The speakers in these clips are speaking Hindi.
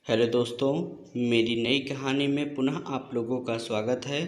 हेलो दोस्तों, मेरी नई कहानी में पुनः आप लोगों का स्वागत है।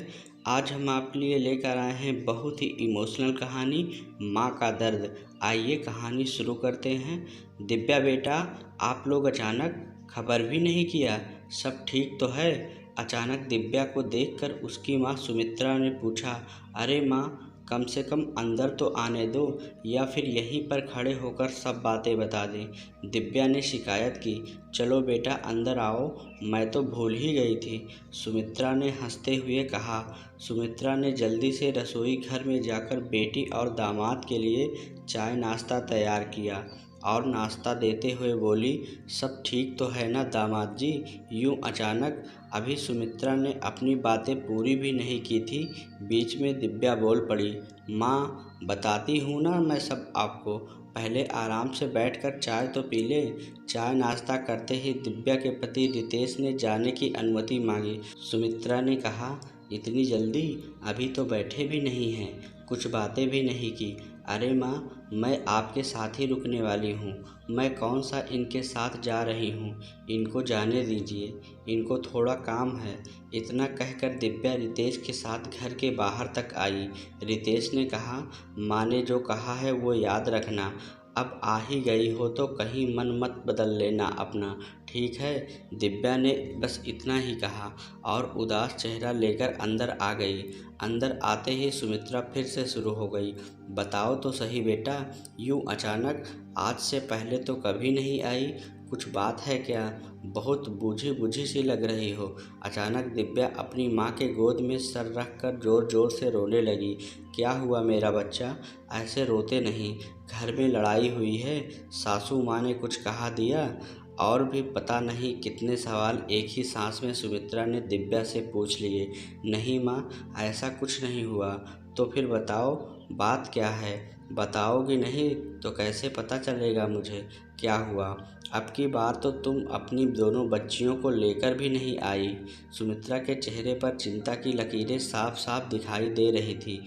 आज हम आपके लिए लेकर आए हैं बहुत ही इमोशनल कहानी, माँ का दर्द। आइए कहानी शुरू करते हैं। दिव्या बेटा, आप लोग अचानक खबर भी नहीं किया, सब ठीक तो है? अचानक दिव्या को देखकर उसकी माँ सुमित्रा ने पूछा। अरे माँ, कम से कम अंदर तो आने दो, या फिर यहीं पर खड़े होकर सब बातें बता दें। दिव्या ने शिकायत की। चलो बेटा अंदर आओ, मैं तो भूल ही गई थी, सुमित्रा ने हंसते हुए कहा। सुमित्रा ने जल्दी से रसोई घर में जाकर बेटी और दामाद के लिए चाय नाश्ता तैयार किया और नाश्ता देते हुए बोली, सब ठीक तो है ना दामाद जी? यूँ अचानक अभी सुमित्रा ने अपनी बातें पूरी भी नहीं की थी, बीच में दिव्या बोल पड़ी। माँ, बताती हूँ ना मैं सब आपको, पहले आराम से बैठकर चाय तो पी ले। चाय नाश्ता करते ही दिव्या के पति रितेश ने जाने की अनुमति मांगी। सुमित्रा ने कहा, इतनी जल्दी? अभी तो बैठे भी नहीं हैं, कुछ बातें भी नहीं की। अरे माँ, मैं आपके साथ ही रुकने वाली हूँ, मैं कौन सा इनके साथ जा रही हूँ, इनको जाने दीजिए, इनको थोड़ा काम है। इतना कहकर दिव्या रितेश के साथ घर के बाहर तक आई। रितेश ने कहा, माँ ने जो कहा है वो याद रखना, अब आ ही गई हो तो कहीं मन मत बदल लेना अपना, ठीक है? दिव्या ने बस इतना ही कहा और उदास चेहरा लेकर अंदर आ गई। अंदर आते ही सुमित्रा फिर से शुरू हो गई। बताओ तो सही बेटा, यूँ अचानक, आज से पहले तो कभी नहीं आई, कुछ बात है क्या? बहुत बूझी बूझी सी लग रही हो। अचानक दिव्या अपनी माँ के गोद में सर रख कर ज़ोर ज़ोर से रोने लगी। क्या हुआ मेरा बच्चा? ऐसे रोते नहीं, घर में लड़ाई हुई है, सासू माँ ने कुछ कहा दिया? और भी पता नहीं कितने सवाल एक ही सांस में सुमित्रा ने दिव्या से पूछ लिए। नहीं माँ, ऐसा कुछ नहीं हुआ। तो फिर बताओ, बात क्या है? बताओगी नहीं तो कैसे पता चलेगा मुझे क्या हुआ? अब की बार तो तुम अपनी दोनों बच्चियों को लेकर भी नहीं आई। सुमित्रा के चेहरे पर चिंता की लकीरें साफ साफ दिखाई दे रही थी।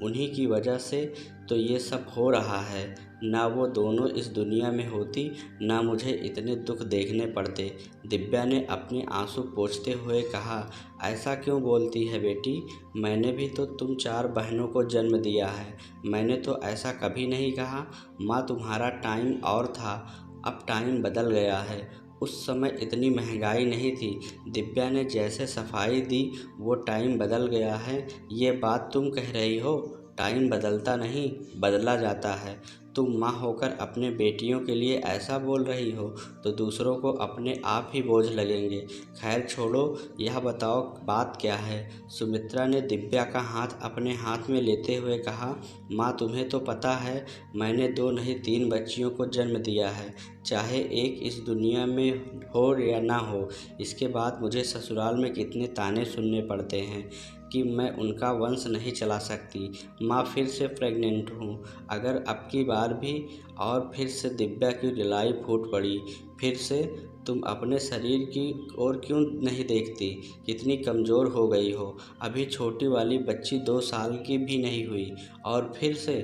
उन्हीं की वजह से तो ये सब हो रहा है। ना वो दोनों इस दुनिया में होती, ना मुझे इतने दुख देखने पड़ते। दिव्या ने अपने आंसू पोंछते हुए कहा। ऐसा क्यों बोलती है बेटी? मैंने भी तो तुम 4 बहनों को जन्म दिया है, मैंने तो ऐसा कभी नहीं कहा। माँ, तुम्हारा टाइम और था, अब टाइम बदल गया है। उस समय इतनी महंगाई नहीं थी। दिव्या ने जैसे सफाई दी, वो टाइम बदल गया है, ये बात तुम कह रही हो? टाइम बदलता नहीं, बदला जाता है। तुम माँ होकर अपने बेटियों के लिए ऐसा बोल रही हो तो दूसरों को अपने आप ही बोझ लगेंगे। खैर छोड़ो, यह बताओ बात क्या है? सुमित्रा ने दिव्या का हाथ अपने हाथ में लेते हुए कहा। माँ, तुम्हें तो पता है, मैंने 2 नहीं 3 बच्चियों को जन्म दिया है, चाहे एक इस दुनिया में हो या ना हो। इसके बाद मुझे ससुराल में कितने ताने सुनने पड़ते हैं कि मैं उनका वंश नहीं चला सकती। माँ, फिर से प्रेग्नेंट हूँ, अगर अब की बार भी। और फिर से दिव्या की रिलाई फूट पड़ी। फिर से? तुम अपने शरीर की ओर क्यों नहीं देखती? कितनी कमज़ोर हो गई हो, अभी छोटी वाली बच्ची 2 साल की भी नहीं हुई, और फिर से?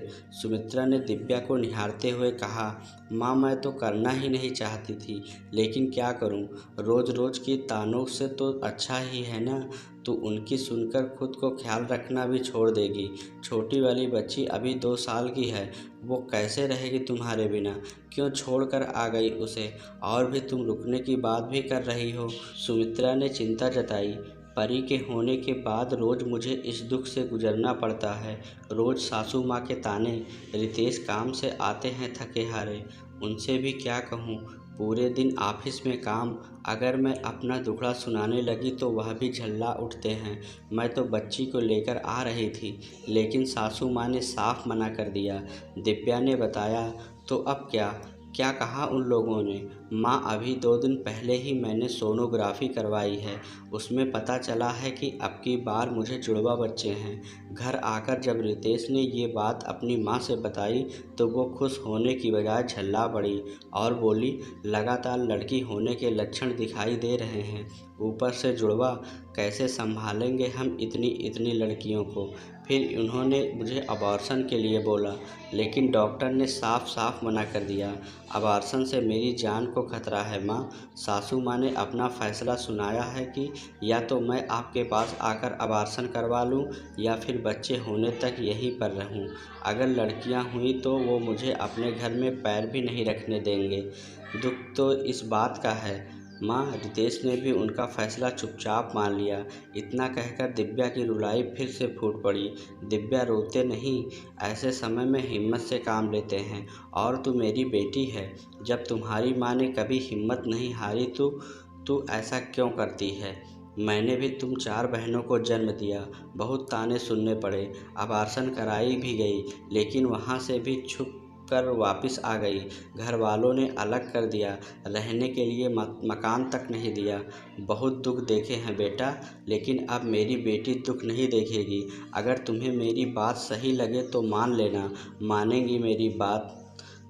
सुमित्रा ने दिव्या को निहारते हुए कहा। माँ, मैं तो करना ही नहीं चाहती थी, लेकिन क्या करूँ, रोज़ रोज़ की तानों से तो अच्छा ही है ना। तो उनकी सुनकर खुद को ख्याल रखना भी छोड़ देगी। छोटी वाली बच्ची अभी 2 साल की है, वो कैसे रहेगी तुम्हारे बिना? क्यों छोड़ कर आ गई उसे? और भी तुम रुकने की बात भी कर रही हो। सुमित्रा ने चिंता जताई। परी के होने के बाद रोज़ मुझे इस दुख से गुजरना पड़ता है। रोज़ सासू माँ के ताने, रितेश काम से आते हैं थके हारे, उनसे भी क्या कहूँ, पूरे दिन ऑफिस में काम, अगर मैं अपना दुखड़ा सुनाने लगी तो वह भी झल्ला उठते हैं। मैं तो बच्ची को लेकर आ रही थी, लेकिन सासू माँ ने साफ मना कर दिया। दिव्या ने बताया। तो अब क्या? क्या कहा उन लोगों ने? माँ, अभी 2 दिन पहले ही मैंने सोनोग्राफी करवाई है, उसमें पता चला है कि अब की बार मुझे जुड़वा बच्चे हैं। घर आकर जब रितेश ने ये बात अपनी माँ से बताई तो वो खुश होने की बजाय झल्ला पड़ी और बोली, लगातार लड़की होने के लक्षण दिखाई दे रहे हैं, ऊपर से जुड़वा, कैसे संभालेंगे हम इतनी इतनी लड़कियों को? फिर उन्होंने मुझे अबॉर्शन के लिए बोला, लेकिन डॉक्टर ने साफ साफ मना कर दिया। अबॉर्शन से मेरी जान को को खतरा है माँ। सासू माँ ने अपना फैसला सुनाया है कि या तो मैं आपके पास आकर अबार्शन करवा लूँ या फिर बच्चे होने तक यहीं पर रहूँ। अगर लड़कियाँ हुई तो वो मुझे अपने घर में पैर भी नहीं रखने देंगे। दुख तो इस बात का है माँ। रितेश ने भी उनका फैसला चुपचाप मान लिया। इतना कहकर दिव्या की रुलाई फिर से फूट पड़ी। दिव्या, रोते नहीं, ऐसे समय में हिम्मत से काम लेते हैं। और तू मेरी बेटी है, जब तुम्हारी माँ ने कभी हिम्मत नहीं हारी तो तू ऐसा क्यों करती है। मैंने भी तुम 4 बहनों को जन्म दिया, बहुत ताने सुनने पड़े, अबार्शन कराई भी गई, लेकिन वहाँ से भी छुप कर वापस आ गई। घर वालों ने अलग कर दिया, रहने के लिए मकान तक नहीं दिया। बहुत दुख देखे हैं बेटा, लेकिन अब मेरी बेटी दुख नहीं देखेगी। अगर तुम्हें मेरी बात सही लगे तो मान लेना। मानेंगी मेरी बात?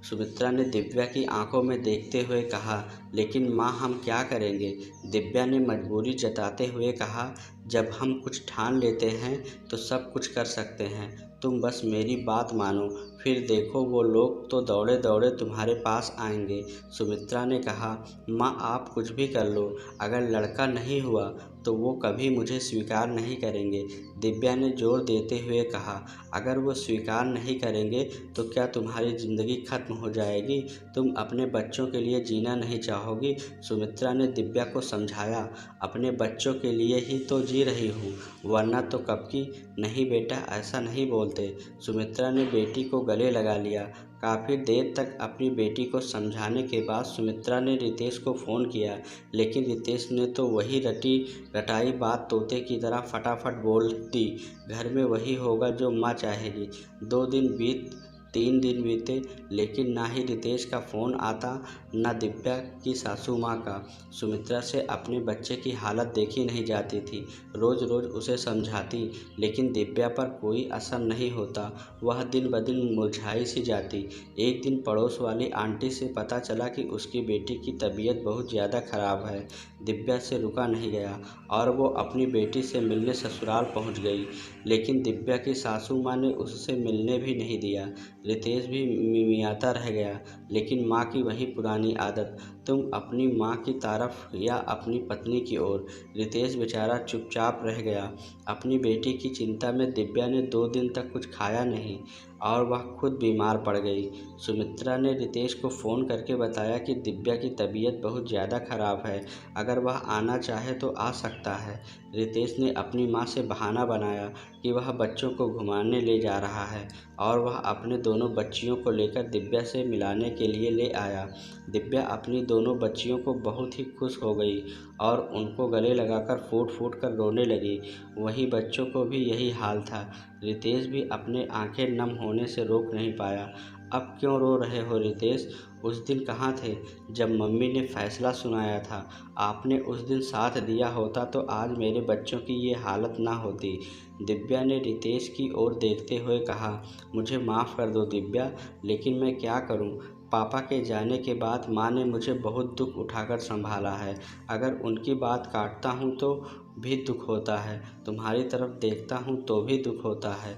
सुमित्रा ने दिव्या की आंखों में देखते हुए कहा। लेकिन माँ, हम क्या करेंगे? दिव्या ने मजबूरी जताते हुए कहा। जब हम कुछ ठान लेते हैं तो सब कुछ कर सकते हैं। तुम बस मेरी बात मानो, फिर देखो वो लोग तो दौड़े दौड़े तुम्हारे पास आएंगे। सुमित्रा ने कहा। माँ, आप कुछ भी कर लो, अगर लड़का नहीं हुआ तो वो कभी मुझे स्वीकार नहीं करेंगे। दिव्या ने जोर देते हुए कहा। अगर वो स्वीकार नहीं करेंगे तो क्या तुम्हारी ज़िंदगी खत्म हो जाएगी? तुम अपने बच्चों के लिए जीना नहीं चाहोगी? सुमित्रा ने दिव्या को समझाया। अपने बच्चों के लिए ही तो जी रही हूँ, वरना तो कब की। नहीं बेटा, ऐसा नहीं बोलते। सुमित्रा ने बेटी को गले लगा लिया। काफ़ी देर तक अपनी बेटी को समझाने के बाद सुमित्रा ने रितेश को फ़ोन किया, लेकिन रितेश ने तो वही रटी रटाई बात तोते की तरह फटाफट बोल दी। घर में वही होगा जो माँ चाहेगी। 2 दिन बीत 3 दिन बीते, लेकिन ना ही रितेश का फ़ोन आता, ना दिव्या की सासू माँ का। सुमित्रा से अपने बच्चे की हालत देखी नहीं जाती थी। रोज़ रोज़ उसे समझाती, लेकिन दिव्या पर कोई असर नहीं होता। वह दिन ब दिन मुरझाई सी जाती। एक दिन पड़ोस वाली आंटी से पता चला कि उसकी बेटी की तबीयत बहुत ज़्यादा ख़राब है। दिव्या से रुका नहीं गया और वो अपनी बेटी से मिलने ससुराल पहुंच गई, लेकिन दिव्या की सासू माँ ने उससे मिलने भी नहीं दिया। रितेश भी मिमियाता रह गया, लेकिन माँ की वही पुरानी आदत, तुम अपनी माँ की तरफ या अपनी पत्नी की ओर। रितेश बेचारा चुपचाप रह गया। अपनी बेटी की चिंता में दिव्या ने 2 दिन तक कुछ खाया नहीं और वह खुद बीमार पड़ गई। सुमित्रा ने रितेश को फ़ोन करके बताया कि दिव्या की तबीयत बहुत ज़्यादा ख़राब है, अगर वह आना चाहे तो आ सकता है। रितेश ने अपनी माँ से बहाना बनाया कि वह बच्चों को घुमाने ले जा रहा है और वह अपने दोनों बच्चियों को लेकर दिव्या से मिलाने के लिए ले आया। दिव्या अपनी दोनों बच्चियों को बहुत ही खुश हो गई और उनको गले लगाकर फूट फूट कर रोने लगी। वहीं बच्चों को भी यही हाल था। रितेश भी अपने आंखें नम होने से रोक नहीं पाया। अब क्यों रो रहे हो रितेश? उस दिन कहाँ थे जब मम्मी ने फैसला सुनाया था? आपने उस दिन साथ दिया होता तो आज मेरे बच्चों की ये हालत ना होती। दिव्या ने रितेश की ओर देखते हुए कहा। मुझे माफ़ कर दो दिव्या, लेकिन मैं क्या करूं? पापा के जाने के बाद माँ ने मुझे बहुत दुख उठाकर संभाला है। अगर उनकी बात काटता हूँ तो भी दुख होता है, तुम्हारी तरफ देखता हूँ तो भी दुख होता है।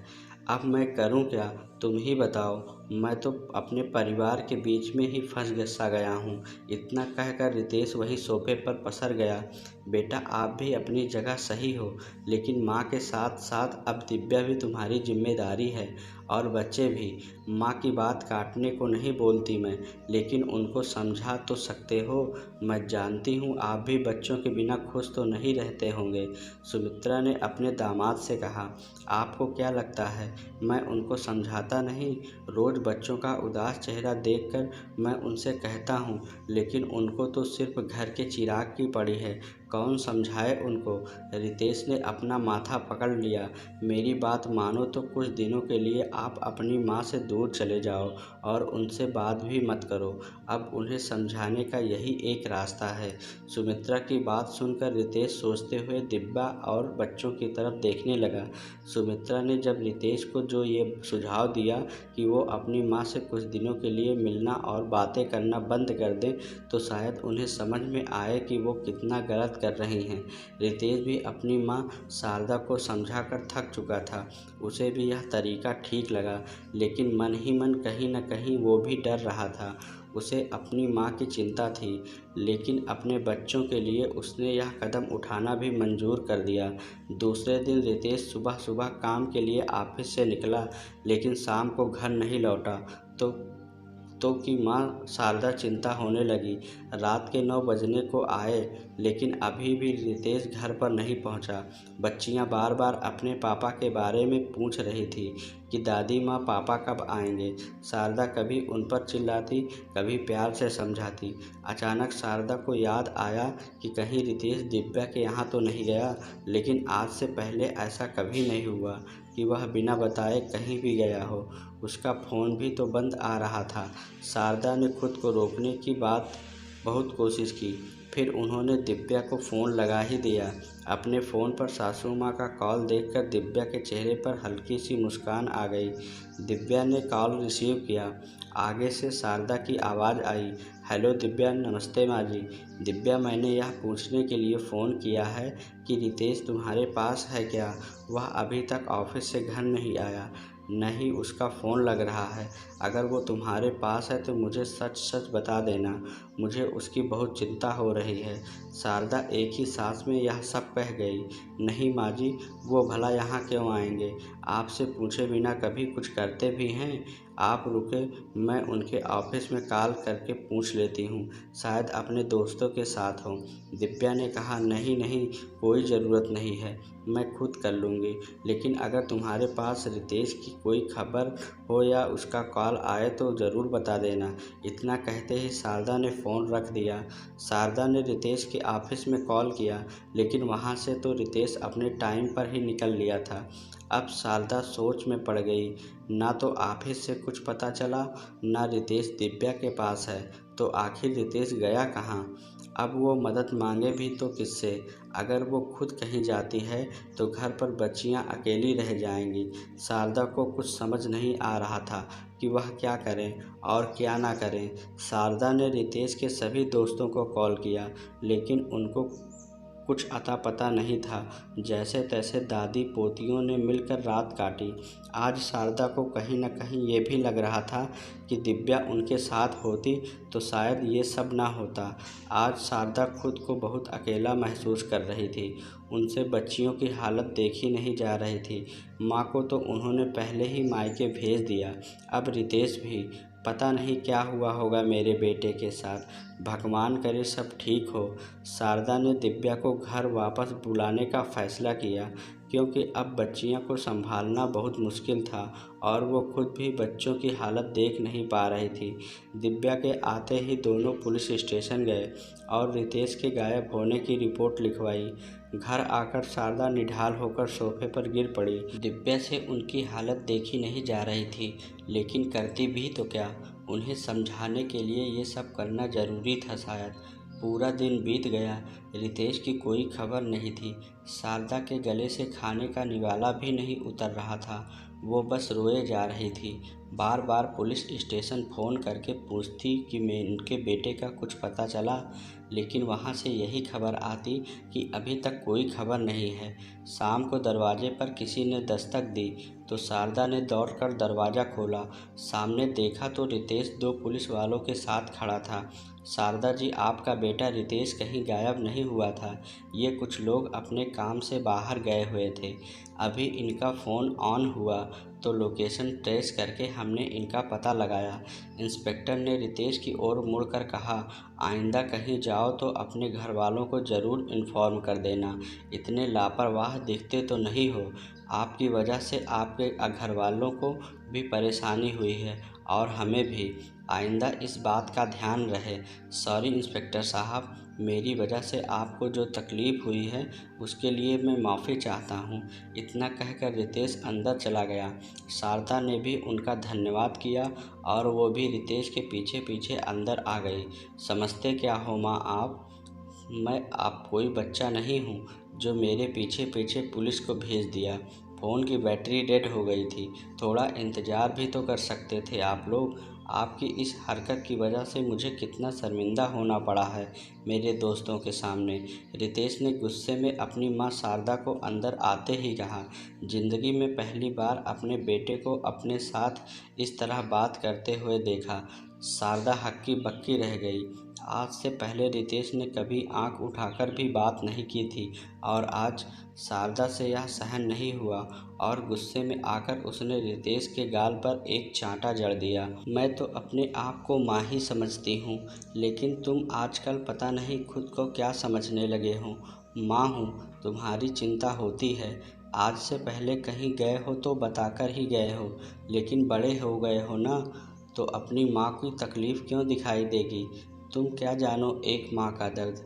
अब मैं करूं क्या, तुम ही बताओ। मैं तो अपने परिवार के बीच में ही फंस सा गया हूँ। इतना कहकर रितेश वही सोफे पर पसर गया। बेटा, आप भी अपनी जगह सही हो, लेकिन माँ के साथ साथ अब दिव्या भी तुम्हारी जिम्मेदारी है और बच्चे भी। माँ की बात काटने को नहीं बोलती मैं, लेकिन उनको समझा तो सकते हो। मैं जानती हूँ आप भी बच्चों के बिना खुश तो नहीं रहते होंगे। सुमित्रा ने अपने दामाद से कहा। आपको क्या लगता है मैं उनको समझाता नहीं? रोज़ बच्चों का उदास चेहरा देखकर मैं उनसे कहता हूँ, लेकिन उनको तो सिर्फ घर के चिराग की पड़ी है, कौन समझाए उनको। रितेश ने अपना माथा पकड़ लिया। मेरी बात मानो तो कुछ दिनों के लिए आप अपनी माँ से दूर चले जाओ और उनसे बात भी मत करो। अब उन्हें समझाने का यही एक रास्ता है। सुमित्रा की बात सुनकर रितेश सोचते हुए दिव्या और बच्चों की तरफ देखने लगा। सुमित्रा ने जब रितेश को जो ये सुझाव दिया कि वो अपनी माँ से कुछ दिनों के लिए मिलना और बातें करना बंद कर दें, तो शायद उन्हें समझ में आए कि वो कितना गलत कर रही हैं। रितेश भी अपनी माँ शारदा को समझा कर थक चुका था। उसे भी यह तरीका ठीक लगा, लेकिन मन ही मन कहीं न कहीं वो भी डर रहा था। उसे अपनी माँ की चिंता थी, लेकिन अपने बच्चों के लिए उसने यह कदम उठाना भी मंजूर कर दिया। दूसरे दिन रितेश सुबह सुबह काम के लिए ऑफिस से निकला, लेकिन शाम को घर नहीं लौटा तो कि माँ शारदा चिंता होने लगी। रात के 9 बजने को आए, लेकिन अभी भी रितेश घर पर नहीं पहुँचा। बच्चियाँ बार बार अपने पापा के बारे में पूछ रही थी कि दादी माँ पापा कब आएंगे। शारदा कभी उन पर चिल्लाती, कभी प्यार से समझाती। अचानक शारदा को याद आया कि कहीं रितेश दिव्या के यहाँ तो नहीं गया, लेकिन आज से पहले ऐसा कभी नहीं हुआ कि वह बिना बताए कहीं भी गया हो। उसका फ़ोन भी तो बंद आ रहा था। शारदा ने खुद को रोकने की बहुत कोशिश की, फिर उन्होंने दिव्या को फ़ोन लगा ही दिया। अपने फ़ोन पर सासू माँ का कॉल देखकर दिव्या के चेहरे पर हल्की सी मुस्कान आ गई। दिव्या ने कॉल रिसीव किया। आगे से शारदा की आवाज़ आई, हेलो दिव्या, नमस्ते माँ जी। दिव्या, मैंने यह पूछने के लिए फ़ोन किया है कि रितेश तुम्हारे पास है क्या? वह अभी तक ऑफिस से घर नहीं आया, न ही उसका फ़ोन लग रहा है। अगर वो तुम्हारे पास है तो मुझे सच सच बता देना, मुझे उसकी बहुत चिंता हो रही है। शारदा एक ही सांस में यह सब कह गई। नहीं माँ जी, वो भला यहाँ क्यों आएंगे? आपसे पूछे बिना कभी कुछ करते भी हैं? आप रुके, मैं उनके ऑफिस में कॉल करके पूछ लेती हूँ, शायद अपने दोस्तों के साथ हों। दिव्या ने कहा, नहीं नहीं, कोई ज़रूरत नहीं है, मैं खुद कर लूँगी। लेकिन अगर तुम्हारे पास रितेश की कोई खबर हो या उसका कॉल आए तो ज़रूर बता देना। इतना कहते ही शारदा ने फ़ोन रख दिया। शारदा ने रितेश के ऑफिस में कॉल किया, लेकिन वहाँ से तो रितेश अपने टाइम पर ही निकल लिया था। अब शारदा सोच में पड़ गई। ना तो ऑफिस से कुछ पता चला, ना रितेश दिव्या के पास है, तो आखिर रितेश गया कहाँ? अब वो मदद मांगे भी तो किससे? अगर वो खुद कहीं जाती है तो घर पर बच्चियां अकेली रह जाएंगी। शारदा को कुछ समझ नहीं आ रहा था कि वह क्या करें और क्या ना करें। शारदा ने रितेश के सभी दोस्तों को कॉल किया, लेकिन उनको कुछ अता पता नहीं था। जैसे तैसे दादी पोतियों ने मिलकर रात काटी। आज शारदा को कहीं न कहीं ये भी लग रहा था कि दिव्या उनके साथ होती तो शायद ये सब ना होता। आज शारदा खुद को बहुत अकेला महसूस कर रही थी। उनसे बच्चियों की हालत देखी नहीं जा रही थी। माँ को तो उन्होंने पहले ही मायके भेज दिया, अब रितेश भी। पता नहीं क्या हुआ होगा मेरे बेटे के साथ, भगवान करे सब ठीक हो। शारदा ने दिव्या को घर वापस बुलाने का फ़ैसला किया, क्योंकि अब बच्चियों को संभालना बहुत मुश्किल था और वो खुद भी बच्चों की हालत देख नहीं पा रही थी। दिव्या के आते ही दोनों पुलिस स्टेशन गए और रितेश के गायब होने की रिपोर्ट लिखवाई। घर आकर शारदा निढाल होकर सोफे पर गिर पड़ी। दिव्या से उनकी हालत देखी नहीं जा रही थी, लेकिन करती भी तो क्या? उन्हें समझाने के लिए ये सब करना ज़रूरी था शायद। पूरा दिन बीत गया, रितेश की कोई खबर नहीं थी। शारदा के गले से खाने का निवाला भी नहीं उतर रहा था। वो बस रोए जा रही थी। बार बार पुलिस स्टेशन फ़ोन करके पूछती कि मैं उनके बेटे का कुछ पता चला, लेकिन वहाँ से यही खबर आती कि अभी तक कोई खबर नहीं है। शाम को दरवाजे पर किसी ने दस्तक दी तो शारदा ने दौड़कर दरवाज़ा खोला। सामने देखा तो रितेश 2 पुलिस वालों के साथ खड़ा था। शारदा जी, आपका बेटा रितेश कहीं गायब नहीं हुआ था। ये कुछ लोग अपने काम से बाहर गए हुए थे। अभी इनका फ़ोन ऑन हुआ तो लोकेशन ट्रेस करके हमने इनका पता लगाया। इंस्पेक्टर ने रितेश की ओर मुड़कर कहा, आइंदा कहीं जाओ तो अपने घर वालों को ज़रूर इन्फॉर्म कर देना। इतने लापरवाह दिखते तो नहीं हो। आपकी वजह से आपके घर वालों को भी परेशानी हुई है और हमें भी। आइंदा इस बात का ध्यान रहे। सॉरी इंस्पेक्टर साहब, मेरी वजह से आपको जो तकलीफ़ हुई है उसके लिए मैं माफ़ी चाहता हूँ। इतना कहकर रितेश अंदर चला गया। शारदा ने भी उनका धन्यवाद किया और वो भी रितेश के पीछे पीछे अंदर आ गई। समझते क्या हो माँ आप? मैं आप कोई बच्चा नहीं हूँ जो मेरे पीछे पीछे पुलिस को भेज दिया। फ़ोन की बैटरी डेड हो गई थी, थोड़ा इंतज़ार भी तो कर सकते थे आप लोग। आपकी इस हरकत की वजह से मुझे कितना शर्मिंदा होना पड़ा है मेरे दोस्तों के सामने। रितेश ने गुस्से में अपनी माँ शारदा को अंदर आते ही कहा, ज़िंदगी में पहली बार अपने बेटे को अपने साथ इस तरह बात करते हुए देखा। शारदा हक्की बक्की रह गई। आज से पहले रितेश ने कभी आंख उठाकर भी बात नहीं की थी और आज शारदा से यह सहन नहीं हुआ और गुस्से में आकर उसने रितेश के गाल पर एक चांटा जड़ दिया। मैं तो अपने आप को माँ ही समझती हूँ, लेकिन तुम आजकल पता नहीं खुद को क्या समझने लगे हो। माँ हूँ, तुम्हारी चिंता होती है। आज से पहले कहीं गए हो तो बताकर ही गए हो, लेकिन बड़े हो गए हो ना, तो अपनी माँ की तकलीफ़ क्यों दिखाई देगी। तुम क्या जानो एक माँ का दर्द।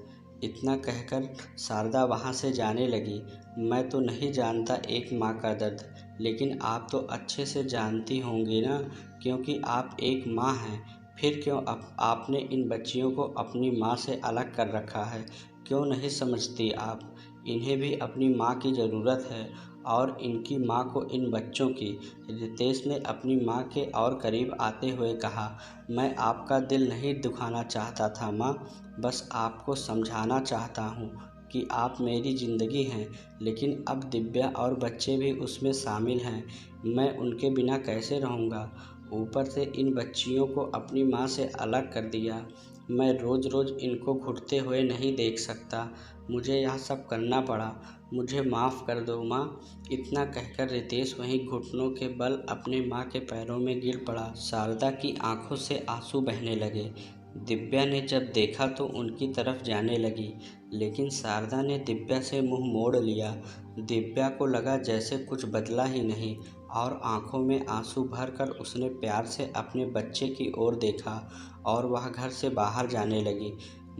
इतना कहकर शारदा वहाँ से जाने लगी। मैं तो नहीं जानता एक माँ का दर्द, लेकिन आप तो अच्छे से जानती होंगी ना, क्योंकि आप एक माँ हैं। फिर क्यों आपने इन बच्चियों को अपनी माँ से अलग कर रखा है। क्यों नहीं समझती आप, इन्हें भी अपनी माँ की ज़रूरत है और इनकी माँ को इन बच्चों की। रितेश ने अपनी माँ के और करीब आते हुए कहा, मैं आपका दिल नहीं दुखाना चाहता था माँ, बस आपको समझाना चाहता हूँ कि आप मेरी ज़िंदगी हैं, लेकिन अब दिव्या और बच्चे भी उसमें शामिल हैं। मैं उनके बिना कैसे रहूँगा। ऊपर से इन बच्चियों को अपनी माँ से अलग कर दिया। मैं रोज़ रोज़ इनको घुटते हुए नहीं देख सकता। मुझे यह सब करना पड़ा। मुझे माफ़ कर दो माँ। इतना कहकर रितेश वहीं घुटनों के बल अपने माँ के पैरों में गिर पड़ा। शारदा की आंखों से आंसू बहने लगे। दिव्या ने जब देखा तो उनकी तरफ जाने लगी, लेकिन शारदा ने दिव्या से मुंह मोड़ लिया। दिव्या को लगा जैसे कुछ बदला ही नहीं और आंखों में आंसू भरकर उसने प्यार से अपने बच्चे की ओर देखा और वह घर से बाहर जाने लगी।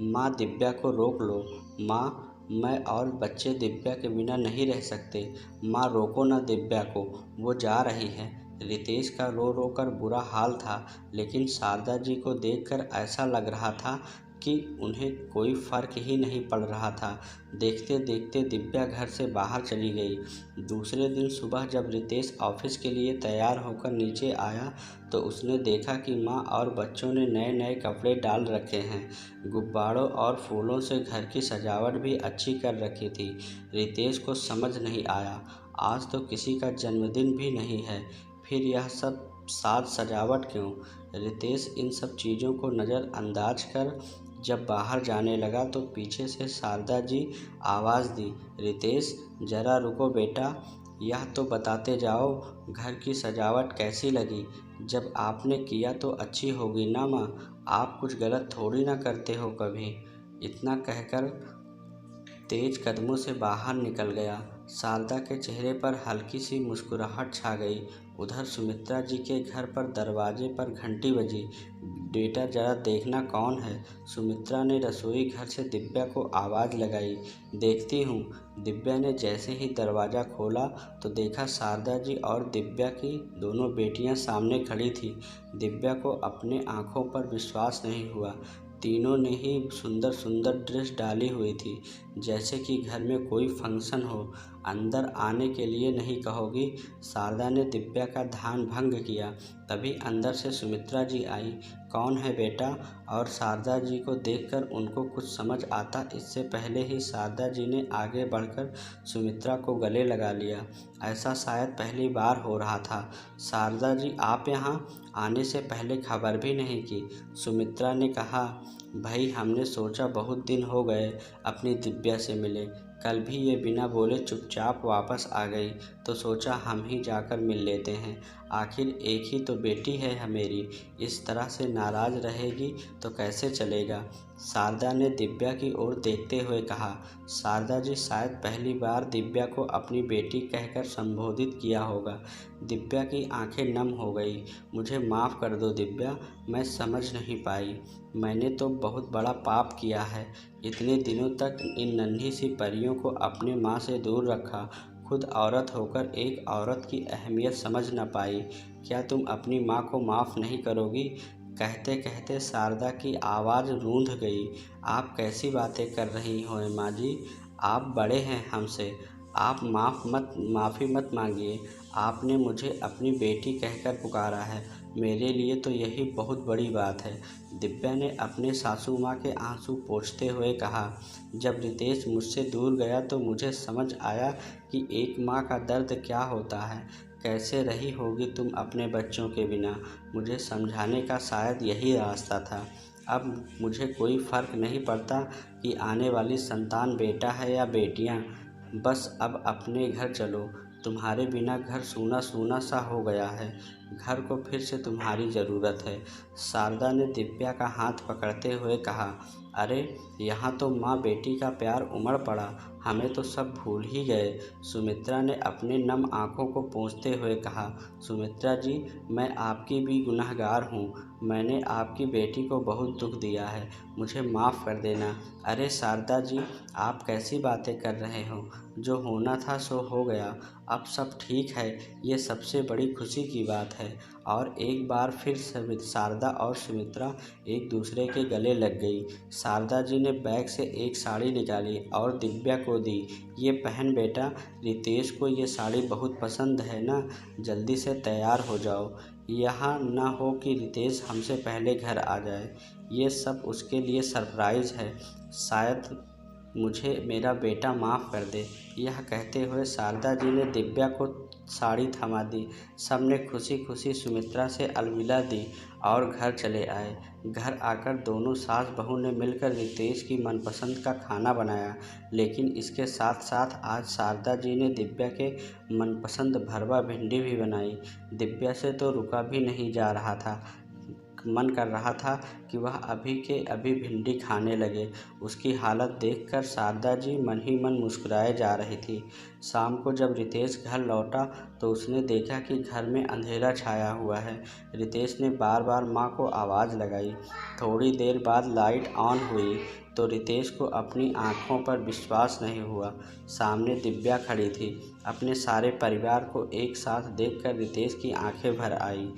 माँ, दिव्या को रोक लो। माँ, मैं और बच्चे दिव्या के बिना नहीं रह सकते। माँ, रोको ना दिव्या को, वो जा रही है। रितेश का रो रो कर बुरा हाल था, लेकिन शारदा जी को देखकर ऐसा लग रहा था कि उन्हें कोई फ़र्क ही नहीं पड़ रहा था। देखते देखते दिव्या घर से बाहर चली गई। दूसरे दिन सुबह जब रितेश ऑफिस के लिए तैयार होकर नीचे आया तो उसने देखा कि माँ और बच्चों ने नए नए कपड़े डाल रखे हैं। गुब्बारों और फूलों से घर की सजावट भी अच्छी कर रखी थी। रितेश को समझ नहीं आया, आज तो किसी का जन्मदिन भी नहीं है, फिर यह सब साज सजावट क्यों। रितेश इन सब चीज़ों को नज़रअंदाज कर जब बाहर जाने लगा तो पीछे से शारदा जी आवाज़ दी, रितेश ज़रा रुको बेटा, यह तो बताते जाओ घर की सजावट कैसी लगी। जब आपने किया तो अच्छी होगी ना माँ, आप कुछ गलत थोड़ी ना करते हो कभी। इतना कहकर तेज कदमों से बाहर निकल गया। शारदा के चेहरे पर हल्की सी मुस्कुराहट छा गई। उधर सुमित्रा जी के घर पर दरवाजे पर घंटी बजी। बेटा जरा देखना कौन है। सुमित्रा ने रसोई घर से दिव्या को आवाज़ लगाई। देखती हूँ। दिव्या ने जैसे ही दरवाज़ा खोला तो देखा शारदा जी और दिव्या की दोनों बेटियाँ सामने खड़ी थी। दिव्या को अपने आँखों पर विश्वास नहीं हुआ। तीनों ने ही सुंदर सुंदर ड्रेस डाली हुई थी, जैसे कि घर में कोई फंक्शन हो। अंदर आने के लिए नहीं कहोगी। शारदा ने दिव्या का ध्यान भंग किया। तभी अंदर से सुमित्रा जी आई। कौन है बेटा। और शारदा जी को देखकर उनको कुछ समझ आता इससे पहले ही शारदा जी ने आगे बढ़कर सुमित्रा को गले लगा लिया। ऐसा शायद पहली बार हो रहा था। शारदा जी, आप यहाँ आने से पहले खबर भी नहीं की। सुमित्रा ने कहा, भाई हमने सोचा बहुत दिन हो गए अपनी दिव्या से मिले। कल भी ये बिना बोले चुपचाप वापस आ गई तो सोचा हम ही जाकर मिल लेते हैं। आखिर एक ही तो बेटी है मेरी। इस तरह से नाराज़ रहेगी तो कैसे चलेगा। शारदा ने दिव्या की ओर देखते हुए कहा। शारदा जी शायद पहली बार दिव्या को अपनी बेटी कहकर संबोधित किया होगा। दिव्या की आंखें नम हो गई। मुझे माफ़ कर दो दिव्या, मैं समझ नहीं पाई। मैंने तो बहुत बड़ा पाप किया है। इतने दिनों तक इन नन्ही सी परियों को अपने माँ से दूर रखा। खुद औरत होकर एक औरत की अहमियत समझ न पाई। क्या तुम अपनी माँ को माफ़ नहीं करोगी। कहते कहते शारदा की आवाज़ रूंध गई। आप कैसी बातें कर रही हो माँ जी। आप बड़े हैं हमसे। आप माफ़ी मत मांगिए। आपने मुझे अपनी बेटी कहकर पुकारा है, मेरे लिए तो यही बहुत बड़ी बात है। दिव्या ने अपने सासू माँ के आंसू पोंछते हुए कहा। जब रितेश मुझसे दूर गया तो मुझे समझ आया कि एक माँ का दर्द क्या होता है। कैसे रही होगी तुम अपने बच्चों के बिना। मुझे समझाने का शायद यही रास्ता था। अब मुझे कोई फ़र्क नहीं पड़ता कि आने वाली संतान बेटा है या बेटियां। बस अब अपने घर चलो। तुम्हारे बिना घर सूना सूना सा हो गया है। घर को फिर से तुम्हारी ज़रूरत है। शारदा ने दिव्या का हाथ पकड़ते हुए कहा, अरे यहाँ तो माँ बेटी का प्यार उमड़ पड़ा, हमें तो सब भूल ही गए। सुमित्रा ने अपने नम आँखों को पोंछते हुए कहा, सुमित्रा जी, मैं आपकी भी गुनहगार हूँ। मैंने आपकी बेटी को बहुत दुख दिया है, मुझे माफ़ कर देना। अरे शारदा जी, आप कैसी बातें कर रहे हो। जो होना था सो हो गया, अब सब ठीक है, ये सबसे बड़ी खुशी की बात है। और एक बार फिर शारदा और सुमित्रा एक दूसरे के गले लग गई। शारदा जी ने बैग से एक साड़ी निकाली और दिव्या को दी। ये पहन बेटा, रितेश को ये साड़ी बहुत पसंद है ना, जल्दी से तैयार हो जाओ। यहाँ ना हो कि रितेश हमसे पहले घर आ जाए। ये सब उसके लिए सरप्राइज़ है, शायद मुझे मेरा बेटा माफ़ कर दे। यह कहते हुए शारदा जी ने दिव्या को साड़ी थमा दी। सब ने खुशी खुशी सुमित्रा से अलविदा दी और घर चले आए। घर आकर दोनों सास बहू ने मिलकर रितेश की मनपसंद का खाना बनाया, लेकिन इसके साथ साथ आज शारदा जी ने दिव्या के मनपसंद भरवा भिंडी भी बनाई। दिव्या से तो रुका भी नहीं जा रहा था, मन कर रहा था कि वह अभी के अभी भिंडी खाने लगे। उसकी हालत देखकर शारदा जी मन ही मन मुस्कुराए जा रही थी। शाम को जब रितेश घर लौटा तो उसने देखा कि घर में अंधेरा छाया हुआ है। रितेश ने बार बार माँ को आवाज़ लगाई। थोड़ी देर बाद लाइट ऑन हुई तो रितेश को अपनी आँखों पर विश्वास नहीं हुआ। सामने दिव्या खड़ी थी। अपने सारे परिवार को एक साथ देखकर रितेश की आंखें भर आई।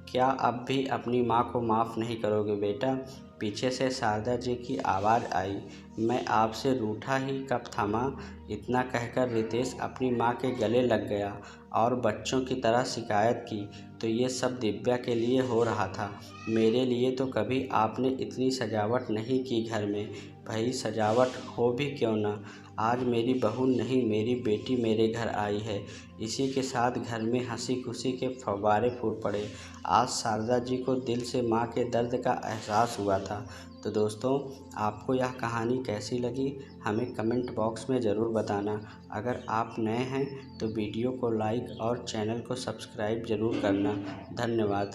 क्या अब भी अपनी माँ को माफ़ नहीं करोगे बेटा। पीछे से शारदा जी की आवाज़ आई, मैं आपसे रूठा ही कब था माँ। इतना कहकर रितेश अपनी माँ के गले लग गया और बच्चों की तरह शिकायत की, तो ये सब दिव्या के लिए हो रहा था, मेरे लिए तो कभी आपने इतनी सजावट नहीं की घर में। भाई सजावट हो भी क्यों ना, आज मेरी बहू नहीं मेरी बेटी मेरे घर आई है। इसी के साथ घर में हंसी खुशी के फव्वारे फूट पड़े। आज शारदा जी को दिल से माँ के दर्द का एहसास हुआ था। तो दोस्तों, आपको यह कहानी कैसी लगी हमें कमेंट बॉक्स में ज़रूर बताना। अगर आप नए हैं तो वीडियो को लाइक और चैनल को सब्सक्राइब ज़रूर करना। धन्यवाद।